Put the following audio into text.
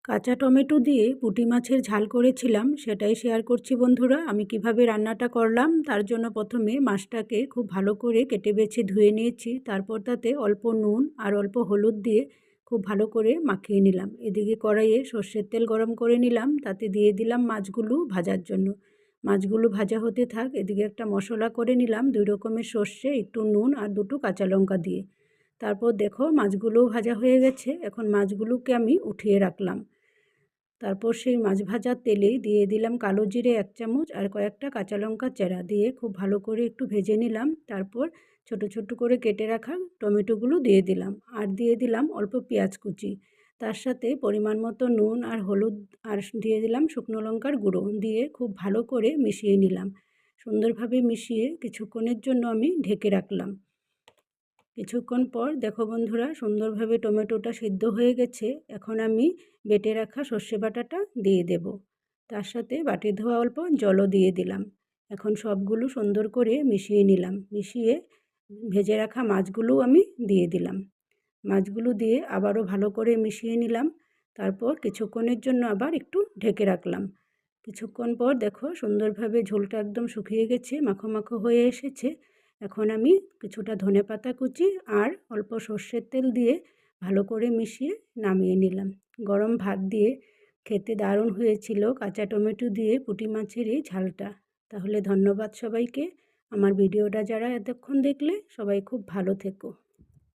কাঁচা টমেটো দিয়ে পুঁটি মাছের ঝাল করেছিলাম, সেটাই শেয়ার করছি বন্ধুরা। আমি কিভাবে রান্নাটা করলাম তার জন্য প্রথমে মাছটাকে খুব ভালো করে কেটে বেছে ধুয়ে নিয়েছি। তারপর তাতে অল্প নুন আর অল্প হলুদ দিয়ে খুব ভালো করে মাখিয়ে নিলাম। এদিকে কড়াইয়ে সর্ষের তেল গরম করে নিলাম, তাতে দিয়ে দিলাম মাছগুলো ভাজার জন্য। মাছগুলো ভাজা হতে থাক, এদিকে একটা মশলা করে নিলাম 2 রকমের সর্ষে, একটু নুন আর 2টো কাঁচা লঙ্কা দিয়ে। তারপর দেখো মাছগুলোও ভাজা হয়ে গেছে। এখন মাছগুলোকে আমি উঠিয়ে রাখলাম। তারপর সেই মাছ ভাজার তেলেই দিয়ে দিলাম কালো জিরে 1 চামচ আর কয়েকটা কাঁচা লঙ্কা চেরা দিয়ে খুব ভালো করে একটু ভেজে নিলাম। তারপর ছোট ছোট করে কেটে রাখা টমেটোগুলো দিয়ে দিলাম আর দিয়ে দিলাম অল্প পেঁয়াজ কুচি। তার সাথে পরিমাণ মতো নুন আর হলুদ আর দিয়ে দিলাম শুকনো লঙ্কার গুঁড়ো দিয়ে খুব ভালো করে মিশিয়ে নিলাম। সুন্দরভাবে মিশিয়ে কিছুক্ষণের জন্য আমি ঢেকে রাখলাম। কিছুক্ষণ পর দেখো বন্ধুরা, সুন্দরভাবে টমেটোটা সিদ্ধ হয়ে গেছে। এখন আমি বেটে রাখা সর্ষে বাটাটা দিয়ে দেব। তার সাথে বাটি ধোয়া অল্প জলও দিয়ে দিলাম। এখন সবগুলো সুন্দর করে মিশিয়ে নিলাম। মিশিয়ে ভেজে রাখা মাছগুলোও আমি দিয়ে দিলাম। মাছগুলো দিয়ে আবারও ভালো করে মিশিয়ে নিলাম। তারপর কিছুক্ষণের জন্য আবার একটু ঢেকে রাখলাম। কিছুক্ষণ পর দেখো সুন্দরভাবে ঝোলটা একদম শুকিয়ে গেছে, মাখো মাখো হয়ে এসেছে। এখন আমি কিছুটা ধনেপাতা কুচি আর অল্প সর্ষের তেল দিয়ে ভালো করে মিশিয়ে নামিয়ে নিলাম। গরম ভাত দিয়ে খেতে দারুণ হয়েছিল কাঁচা টমেটো দিয়ে পুঁটি মাছের এই ঝালটা। তাহলে ধন্যবাদ সবাইকে। আমার ভিডিওটা যারা এতক্ষণ দেখলে সবাই খুব ভালো থেকো।